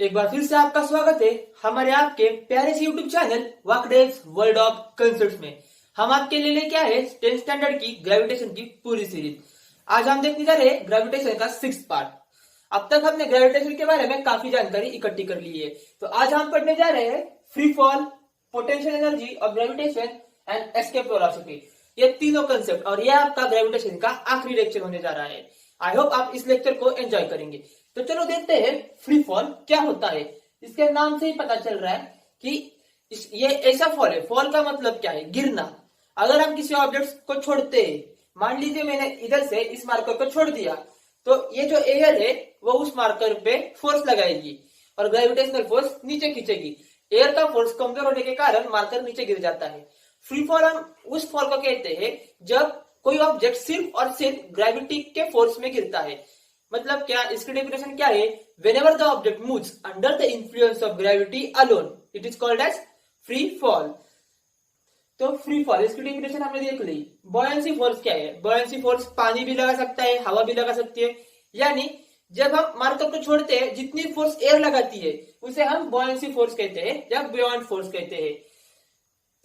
एक बार फिर से आपका स्वागत है हमारे आपके प्यारे से यूट्यूब चैनल वाकडेज वर्ल्ड ऑफ कंसेप्ट्स में। हम आपके लिए लेके आए 10th स्टैंडर्ड की ग्रेविटेशन की पूरी सीरीज। आज हम देखने जा रहे हैं ग्रेविटेशन का 6th पार्ट। अब तक हमने ग्रेविटेशन के बारे में काफी जानकारी इकट्ठी कर ली है, तो आज हम पढ़ने जा रहे हैं free fall, potential energy of gravitation and escape velocity. ये तीनों कंसेप्ट और यह आपका ग्रेविटेशन का आखिरी लेक्चर होने जा रहा है। आई होप आप इस लेक्चर को एंजॉय करेंगे। तो चलो देखते हैं फ्री फॉल क्या होता है। इसके नाम से ही पता चल रहा है कि ये ऐसा फॉल है। फॉल का मतलब क्या है? गिरना। अगर हम किसी ऑब्जेक्ट को छोड़ते हैं, मान लीजिए मैंने इधर से इस मार्कर को छोड़ दिया, तो ये जो एयर है वो उस मार्कर पे फोर्स लगाएगी और ग्रेविटेशनल फोर्स नीचे खींचेगी। एयर का फोर्स कमजोर होने के कारण मार्कर नीचे गिर जाता है। फ्री फॉल हम उस फॉल को कहते हैं जब कोई ऑब्जेक्ट सिर्फ और सिर्फ ग्रेविटी के फोर्स में गिरता है। मतलब क्या? इसकी डेफिनेशन क्या है? Whenever the object moves under the influence of gravity alone it is called as free fall. तो फ्री फॉल इसकी डेफिनेशन हमने देख ली। बॉयंसी फोर्स क्या है? बॉयंसी फोर्स पानी भी लगा सकता है, हवा भी लगा सकती है। यानी जब हम मार्कर को छोड़ते हैं, जितनी फोर्स एयर लगाती है उसे हम बॉयंसी फोर्स कहते हैं या बुओयंट फोर्स कहते हैं।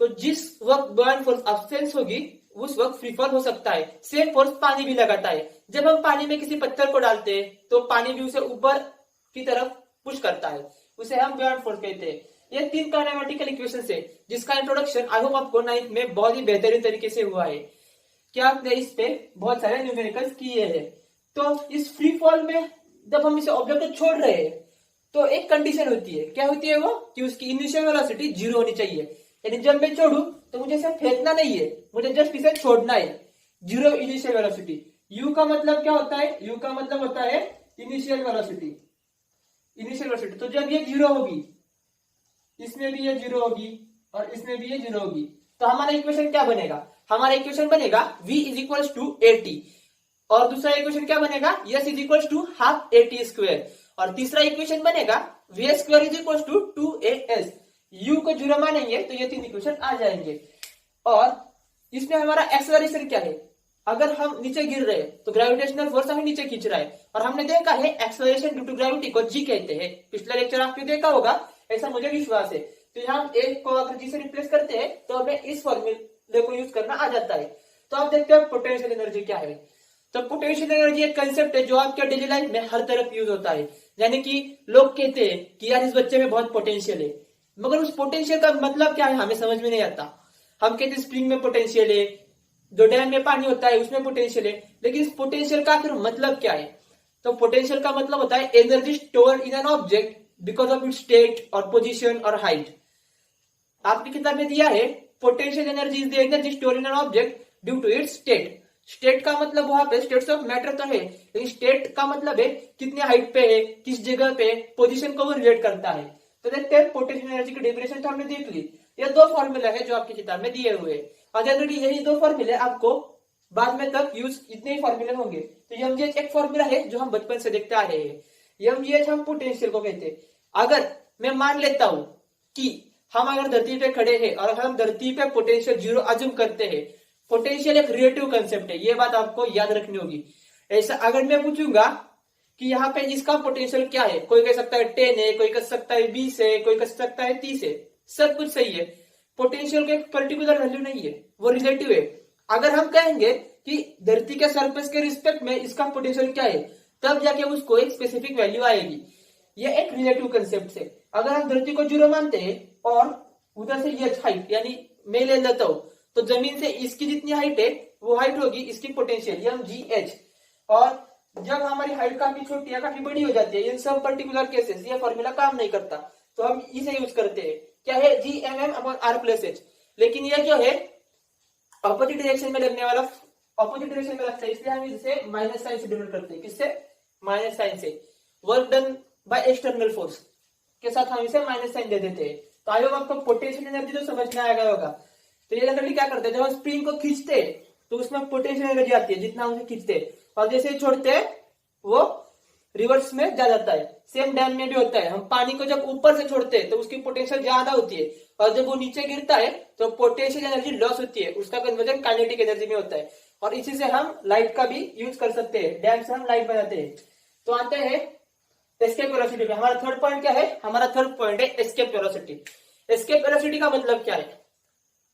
तो जिस वक्त बुओयंट फोर्स अब्सेंस होगी उस वक्त फ्री फॉल हो सकता है। सेम फोर्स पानी भी लगाता है। जब हम पानी में किसी पत्थर को डालते हैं तो पानी भी उसे ऊपर की तरफ पुश करता है, उसे हम बुओयंट फोर्स कहते हैं। ये तीन काइनेमेटिकल इक्वेशंस है जिसका इंट्रोडक्शन आई होप आपको 9th में बहुत ही बेहतरीन तरीके से हुआ है। क्या आपने इस पे बहुत सारे न्यूमेरिकल्स किए हैं। तो इस फ्री फॉल में जब हम इसे ऑब्जेक्ट को छोड़ रहे हैं तो एक कंडीशन होती है। क्या होती है वो? कि उसकी इनिशियल वेलोसिटी 0 होनी चाहिए। यानी जब मैं छोड़ू तो मुझे इसे फेंकना नहीं है, मुझे जस्ट इसे छोड़ना है। 0 इनिशियल वेलोसिटी। यू का मतलब क्या होता है? यू का मतलब होता है इनिशियल वेलोसिटी। इनिशियल वेलोसिटी तो जब ये 0 होगी, इसमें भी ये 0 होगी और इसमें भी ये 0 होगी, तो हमारा इक्वेशन क्या बनेगा? हमारा इक्वेशन बनेगा v is equal to at। और दूसरा इक्वेशन क्या बनेगा? s is equal to half at square. और तीसरा इक्वेशन बनेगा v square is equal to 2as। u को 0 मानेंगे तो ये तीन इक्वेशन आ जाएंगे। और इसमें हमारा एक्सेलरेशन क्या है? अगर हम नीचे गिर रहे हैं तो ग्रेविटेशनल फोर्स हमें नीचे खींच रहा है और हमने देखा है एक्सेलरेशन ड्यू टू ग्रेविटी को g कहते हैं। पिछला लेक्चर आपने देखा होगा, ऐसा मुझे विश्वास है। तो यहाँ हम एक को अगर g से रिप्लेस करते हैं तो हमें इस फॉर्मूले को यूज करना आ जाता है। तो आप देखते हैं पोटेंशियल एनर्जी क्या है। तो पोटेंशियल एनर्जी एक कंसेप्ट है जो आपके डेली लाइफ में हर तरफ यूज होता है। यानी कि लोग कहते हैं कि यार इस बच्चे में बहुत पोटेंशियल है, मगर उस पोटेंशियल का मतलब क्या है हमें समझ में नहीं आता। हम कहते हैं स्प्रिंग में पोटेंशियल है, जो डैम में पानी होता है उसमें पोटेंशियल है, लेकिन इस पोटेंशियल का फिर मतलब क्या है? तो पोटेंशियल का मतलब होता है energy stored in an object because of its state और पोजीशन और हाइट। आपकी किताब में दिया है potential energy is the energy stored in an object due to its state. State का मतलब वहां पे स्टेट्स ऑफ मैटर तो है, लेकिन स्टेट का मतलब है कितने हाइट पे है, किस जगह पे, पोजीशन को वो रिलेट करता है। तो देखते हैं पोटेंशियल एनर्जी की डेफिनेशन तो हमने देख ली। ये दो फॉर्मूला है जो आपकी किताब में दिए हुए हैं और जनरली यही दो फॉर्मूले आपको बाद में तक यूज इतने ही फॉर्मूले होंगे। तो एमजीएच एक फॉर्मूला है जो हम बचपन से देखते आ रहे हैं। एमजीएच हम पोटेंशियल को कहते हैं। अगर मैं मान लेता हूं कि हम अगर धरती पे खड़े हैं और हम धरती पे पोटेंशियल 0 अज्यूम करते हैं, पोटेंशियल एक रिलेटिव कंसेप्ट है, ये बात आपको याद रखनी होगी। ऐसा अगर मैं पूछूंगा कि यहाँ पे इसका पोटेंशियल क्या है, कोई कह सकता है 10 है, कोई कह सकता है 20 है, कोई कह सकता है 30 है, सब कुछ सही है। पोटेंशियल का एक पर्टिकुलर वैल्यू नहीं है, वो रिलेटिव है। अगर हम कहेंगे कि धरती के सरफेस के रिस्पेक्ट में इसका पोटेंशियल क्या है, तब जाके उसको एक स्पेसिफिक वैल्यू आएगी। ये एक रिलेटिव कंसेप्ट है। अगर हम धरती को 0 मानते हैं और उधर से ये हाइट यानी मैं ले लेता हूं, तो जमीन से इसकी जितनी हाइट है वो हाइट होगी इसकी पोटेंशियल mgh। और जब हमारी हाइट काफी छोटी या काफी बड़ी हो जाती है, इन सब पर्टिकुलर केसेस ये फॉर्मूला काम नहीं करता, तो हम इसे यूज करते हैं। क्या है? Gmm/r+h। लेकिन ये जो है ऑपोजिट डायरेक्शन में लगने वाला, ऑपोजिट डायरेक्शन में लगता है, इसलिए हम इसे माइनस साइन से डिनोट करते हैं। किससे? माइनस साइन से। Work done by external force के साथ हम इसे माइनस साइन दे देते हैं। तो आई होप आपको पोटेंशियल एनर्जी तो समझ में आ गया होगा। तो ये जनरली क्या करते हैं, जब हम स्प्रिंग को खींचते हैं तो उसमें पोटेंशियल एनर्जी आती है जितना हम उसे खींचते हैं, और जैसे छोड़ते हैं वो रिवर्स में जा जाता है। सेम डैम में भी होता है, हम पानी को जब ऊपर से छोड़ते हैं तो उसकी पोटेंशियल ज्यादा होती है, और जब वो नीचे गिरता है तो पोटेंशियल एनर्जी लॉस होती है, उसका कन्वर्जन काइनेटिक एनर्जी में होता है। और इसी से हम लाइट का भी यूज कर सकते हैं, डैम से हम लाइट बनाते हैं। तो आते हैं एस्केप वेलोसिटी पे। हमारा थर्ड पॉइंट क्या है? हमारा थर्ड पॉइंट है एस्केप वेलोसिटी। एस्केप वेलोसिटी का मतलब क्या है?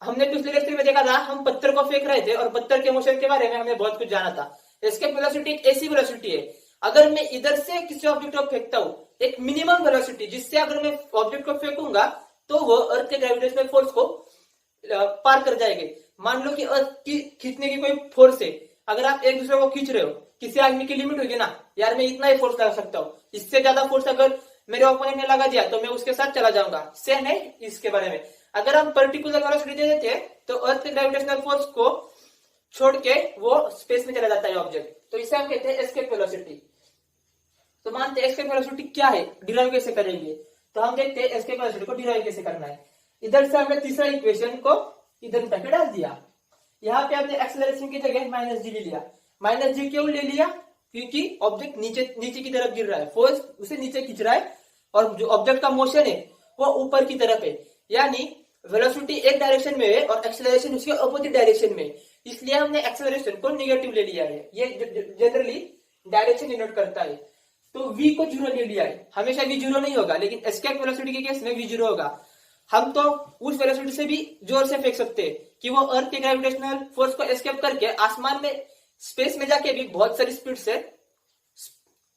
हमने पिछले लेक्चर में देखा था, हम पत्थर को फेंक रहे थे और पत्थर के मोशन के बारे में हमने बहुत कुछ जाना था। एस्केप वेलोसिटी एक ऐसी वेलोसिटी है, अगर मैं इधर से किसी ऑब्जेक्ट को फेंकता हूं, एक मिनिमम वेलोसिटी जिससे अगर मैं ऑब्जेक्ट को फेंकूंगा तो वो अर्थ के ग्रेविटेशनल फोर्स को पार कर जाएंगे। मान लो कि अर्थ की खींचने की कोई फोर्स है, अगर आप एक दूसरे को खींच रहे हो, किसी आदमी की लिमिट होगी ना, यार मैं इतना ही फोर्स लगा सकता हूँ, इससे ज्यादा फोर्स अगर मेरे ओपोनेंट ने लगा दिया तो मैं उसके साथ चला जाऊंगा। सेम है इसके बारे में, अगर हम पर्टिकुलर वेलोसिटी दे देते हैं तो अर्थ के ग्रेविटेशनल फोर्स को छोड़ के वो स्पेस में चला जाता है ऑब्जेक्ट, तो इसे हम कहते हैं एस्केप वेलोसिटी। तो मानते हैं एस्केप वेलोसिटी क्या है, डिराइव कैसे करेंगे, तो हम देखते हैं एस्केप वेलोसिटी को डिराइव कैसे करना है। इधर से हमने तीसरा इक्वेशन को इधर उठा के डाल दिया, यहाँ पे हमने एक्सेलरेशन की जगह माइनस जी ले लिया। माइनस जी क्यों ले लिया? क्योंकि ऑब्जेक्ट नीचे की तरफ गिर रहा है, फोर्स उसे नीचे खींच रहा है और जो ऑब्जेक्ट का मोशन है वो ऊपर की तरफ है, यानी वेलोसिटी एक डायरेक्शन में है और एक्सेलरेशन उसके अपोजिट डायरेक्शन में, इसलिए हमने एक्सेलरेशन को नेगेटिव ले लिया है। ये जनरली डायरेक्शन डिनोट करता है। तो v को 0 ले लिया है, हमेशा v 0 नहीं होगा, लेकिन एस्केप वेलोसिटी के केस में v 0 होगा। हम तो उस वेलोसिटी से भी जोर से फेंक सकते हैं कि वो अर्थ के ग्रेविटेशनल फोर्स को एस्केप करके आसमान में स्पेस में जाके भी बहुत सारी स्पीड से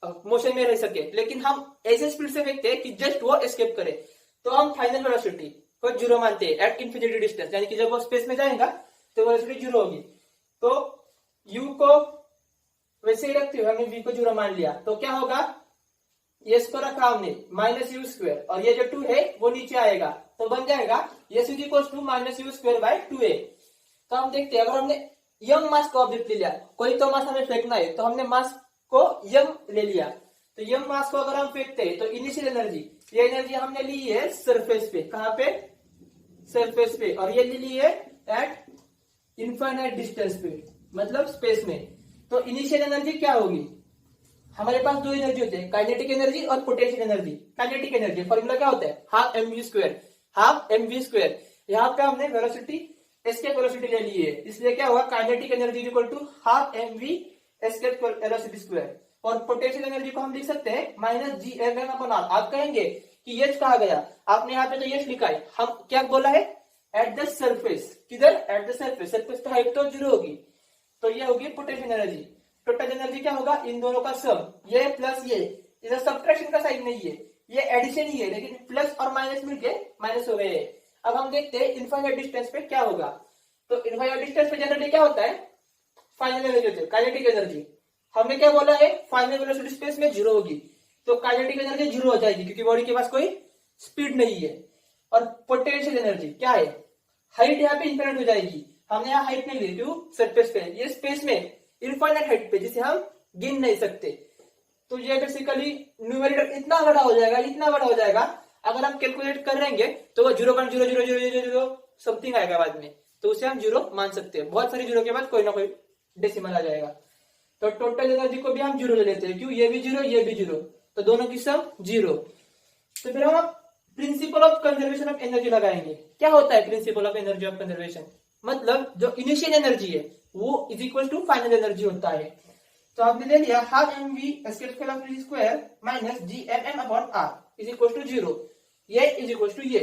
मोशन में रह सके, लेकिन हम ऐसे स्पीड से फेंकते हैं कि जस्ट वो एस्केप करे। तो हम फाइनल वेलोसिटी को 0 मानते हैं एट इन्फिनिटी डिस्टेंस, यानी कि जब वो स्पेस में जाएगा तो वेलोसिटी 0 होगी। तो u को वैसे ही रखते हुए हमने v को 0 मान लिया, तो क्या होगा, ये इसको रखा हमने माइनस यू स्क्वायर और ये जो 2 है वो नीचे आएगा, तो बन जाएगा S is equal to minus U square by 2a। तो हम देखते हैं, अगर हमने यम मास का ऑब्जेक्ट ले लिया, कोई तो मास हमें फेंकना है, तो हमने मास को यम ले लिया, तो यम मास को अगर हम फेंकते हैं तो इनिशियल एनर्जी, ये एनर्जी हमने ली है सरफेस पे, कहां पे, सरफेस पे, और ये ली है एट इनफाइनाइट डिस्टेंस पे, मतलब स्पेस में। तो इनिशियल एनर्जी क्या होगी, हमारे पास दो एनर्जी होते हैं, काइनेटिक एनर्जी और potential energy. Kinetic energy formula क्या होता है, half mv square, half mv square. यहाँ पे हमने वेलोसिटी एस्केप वेलोसिटी ले ली है, इसलिए क्या हुआ, kinetic energy equal to half mv escape velocity square. और पोटेंशियल एनर्जी को हम लिख सकते हैं minus G M M upon R. आप कहेंगे कि यश कहा गया, आपने यहाँ पे तो यश लिखा है, हम क्या बोला है, एट द सरफेस, किधर, एट द सरफेस, सरफेस पे हाइट तो 0 होगी, तो ये होगी पोटेंशियल एनर्जी। टोटल एनर्जी क्या होगा, इन दोनों का सम, ये प्लस ये, इधर सब्ट्रैक्शन का साइन नहीं है, ये एडिशन ही है, लेकिन प्लस और माइनस मिलके माइनस हो गए हैं। अब हम देखते हैं इनफाइनाइट डिस्टेंस पे क्या होगा। तो इनफाइनाइट डिस्टेंस पे जनरली क्या होता है, फाइनल एनर्जी होती है, काइनेटिक एनर्जी। हमने क्या बोला है, फाइनल वेलोसिटी स्पेस में 0 होगी, तो काइनेटिक एनर्जी 0 हो जाएगी क्योंकि बॉडी के पास कोई स्पीड नहीं है। और पोटेंशियल एनर्जी क्या है, हाइट यहाँ पे इनफाइनाइट हो जाएगी, हमने यहाँ हाइट नहीं ली क्यों, सरफेस पे, ये स्पेस में इनफाइनाइट हाइट पे जिसे हम गिन नहीं सकते। तो ये बेसिकली न्यूमेरेटर इतना बड़ा हो जाएगा, इतना बड़ा हो जाएगा, अगर हम कैलकुलेट करेंगे तो वो 0.0000 समथिंग आएगा बाद में, तो उसे हम 0 मान सकते हैं। बहुत सारी 0 के बाद कोई ना कोई डेसिमल आ जाएगा। तो टोटल एनर्जी को भी हम 0 ले लेते हैं, क्यों, ये भी 0 ये भी 0, तो दोनों की सम 0। तो फिर हम principle of conservation of energy लगाएंगे। क्या होता है principle of energy of conservation, मतलब जो इनिशियल एनर्जी है वो is equal to final energy होता है। तो आपने ले लिया half mv escape velocity square minus G M M upon R is equal to 0, ये इज इक्वल टू ये।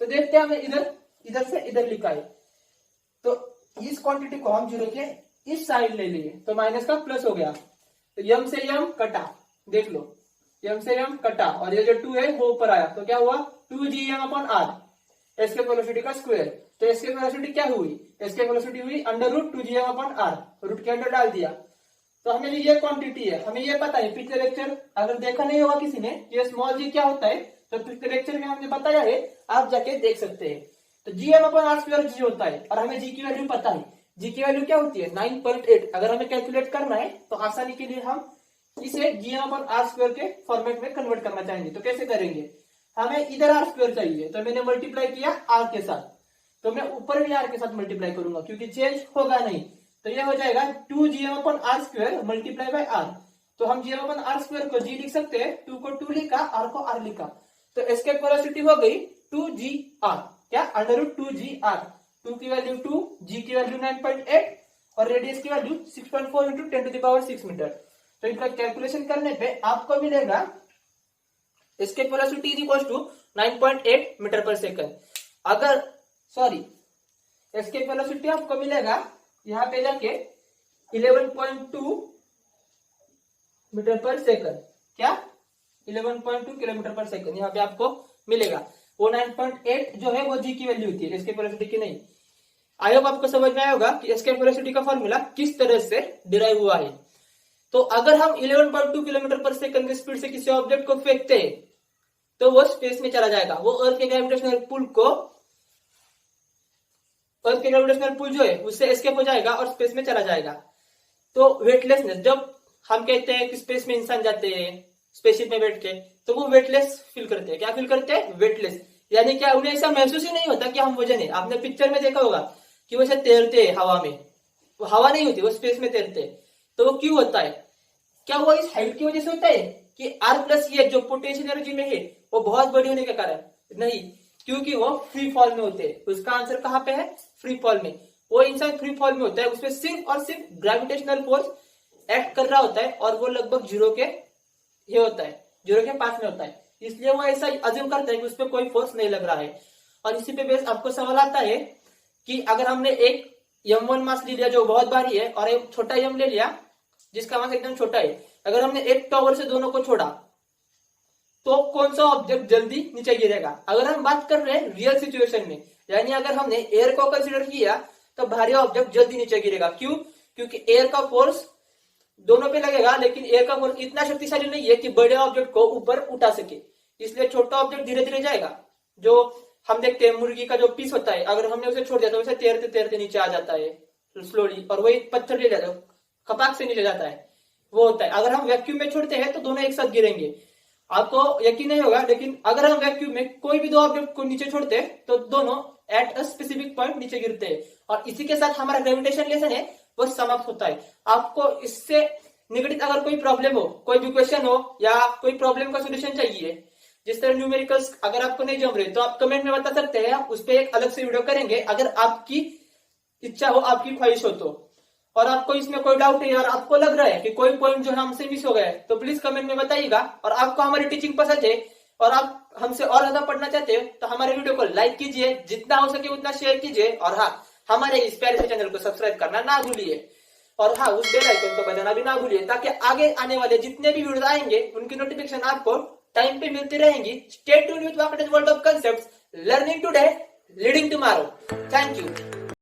तो देखते हैं, हमने इधर से इधर लिखा है, तो इस क्वांटिटी को हम 0 के इस साइड ले लिए, तो माइनस का प्लस हो गया, तो यम से यम कटा, देख लो यम से यम कटा, और ये जो 2 है वो ऊपर आया, तो क्या हुआ, 2gm upon R escape velocity का स्क्वायर। तो एस्केप वेलोसिटी क्या हुई, एस्केप वेलोसिटी हुई under root 2gm upon R, root के अंदर डाल दिया। तो हमें ये क्वांटिटी है, हमें ये पता है, पिछले लेक्चर अगर देखा नहीं होगा किसी ने ये स्मॉल जी क्या होता है, तो पिछले लेक्चर में हमने बताया है, आप जाके देख सकते हैं। तो gm अपॉन आर स्क्वायर जी होता है, और हमें जी की वैल्यू पता है, जी की वैल्यू क्या होती है 9.8। अगर हमें कैलकुलेट करना है तो आसानी के लिए हम इसे gm अपॉन आर स्क्वायर के फॉर्मेट में कन्वर्ट करना चाहेंगे, तो कैसे करेंगे, हमें इधर आर स्क्वायर चाहिए, तो मैंने मल्टीप्लाई किया आर के साथ, तो मैं ऊपर भी आर के साथ मल्टीप्लाई करूंगा क्योंकि चेंज होगा नहीं, तो यह हो जाएगा 2gm upon R square multiply by R. तो हम gm अपॉन आर स्क्वायर को g लिख सकते हैं, 2 को 2 लिखा, r को r लिखा, तो एस्केप वेलोसिटी हो गई 2gr, क्या, अंडर रूट 2gr, 2 की वैल्यू 2, g की वैल्यू 9.8 और रेडियस की value 6.4 into 10 to the power 6 metre. तो इनका कैलकुलेशन करने पे आपको मिलेगा escape velocity is equal to 9.8 metre per second. अगर एस्केप वेलोसिटी आपको मिलेगा यहाँ पे जाके 11.2 मीटर पर सेकंड, क्या 11.2 किलोमीटर पर सेकंड यहाँ पे आपको मिलेगा। वो 9.8 जो है वो जी की वैल्यू होती है, एस्केप वेलोसिटी की नहीं। आई होप आपको समझ में आया होगा कि एस्केप वेलोसिटी का फॉर्मूला किस तरह से डिराइव हुआ है। तो अगर हम 11.2 किलोमीटर पर सेकंड की स्पीड से किसी ऑब्जेक्ट को फेंकते हैं तो वो स्पेस में चला जाएगा। वो अर्थ के ग्रेविटेशनल पुल जो है उससे एस्केप हो जाएगा और स्पेस में चला जाएगा। तो वेटलेसनेस, जब हम कहते हैं कि स्पेस में इंसान जाते हैं स्पेसशिप में बैठ के, तो वो वेटलेस फील करते हैं। क्या फील करते हैं? वेटलेस। यानी क्या उन्हें ऐसा महसूस ही नहीं होता कि हम वजन है। आपने पिक्चर में देखा होगा कि वो ऐसे तैरते हैं हवा में, वो हवा नहीं होती, वो स्पेस में तैरते हैं। तो वो क्यों होता है? क्या वो इस हाइट की वजह से होता है कि आर प्लस ये जो पोटेंशियल एनर्जी में है वो बहुत बड़ी होने के कारण? नहीं, क्योंकि वो फ्री फॉल में होते हैं। उसका आंसर कहाँ पे है? फ्री फॉल में। वो इंसान फ्री फॉल में होता है, उसमें सिर्फ और सिर्फ ग्रेविटेशनल फोर्स एक्ट कर रहा होता है और वो लगभग जीरो के पास में होता है। इसलिए वो ऐसा अज्यूम करता है कि उस पर कोई फोर्स नहीं लग रहा है। और इसी पे बेस आपको सवाल आता है कि अगर हमने एक m1 मास ले लिया जो बहुत भारी है और एक छोटा m ले लिया जिसका मास एकदम छोटा है, अगर हमने एक टॉवर से दोनों को छोड़ा तो कौन सा ऑब्जेक्ट जल्दी नीचे गिरेगा? अगर हम बात कर रहे हैं रियल सिचुएशन में, यानी अगर हमने एयर को कंसीडर किया तो भारी ऑब्जेक्ट जल्दी नीचे गिरेगा। क्यों? क्योंकि एयर का फोर्स दोनों पे लगेगा, लेकिन एयर का फोर्स इतना शक्तिशाली नहीं है कि बड़े ऑब्जेक्ट को ऊपर उठा सके। इसलिए छोटा ऑब्जेक्ट धीरे धीरे जाएगा। जो हम देखते हैं मुर्गी का जो पीस होता है, अगर हमने उसे छोड़ दिया तो उसे तैरते तैरते नीचे आ जाता है स्लोली, और वही पत्थर ले जाता है, खपाक से नीचे जाता है, वो होता है। अगर हम वैक्यूम में छोड़ते हैं तो दोनों एक साथ गिरेंगे। आपको यकीन नहीं होगा, लेकिन अगर हम वैक्यूम में कोई भी दो ऑब्जेक्ट को नीचे छोड़ते हैं तो दोनों एट अ स्पेसिफिक पॉइंट नीचे गिरते हैं। और इसी के साथ हमारा ग्रेविटेशन लेसन है वो समाप्त होता है। आपको इससे निगेटिव अगर कोई प्रॉब्लम हो, कोई भी क्वेश्चन हो या कोई प्रॉब्लम का सोल्यूशन चाहिए, जिस तरह न्यूमेरिकल्स अगर आपको नहीं जम रहे तो आप कमेंट में बता सकते हैं, उस पर एक अलग से वीडियो करेंगे अगर आपकी इच्छा हो, आपकी ख्वाहिश हो तो। और आपको इसमें कोई डाउट है और आपको लग रहा है कि कोई पॉइंट जो हमसे मिस हो गया तो प्लीज कमेंट में बताइएगा। और आपको हमारी टीचिंग पसंद है और आप हमसे और ज्यादा पढ़ना चाहते हो तो हमारे वीडियो को लाइक कीजिए, जितना हो सके उतना शेयर कीजिए, और हाँ, हमारे इस प्यारे से चैनल को सब्सक्राइब करना ना भूलिए। और हाँ, उस बेल आइकन को बजाना भी ना भूलिए, ताकि आगे आने वाले जितने भी वीडियो आएंगे उनकी नोटिफिकेशन आपको टाइम पे मिलती रहेंगी। स्टे ट्यून्ड विद वाकडेज world of concepts, learning today, leading tomorrow. Thank you.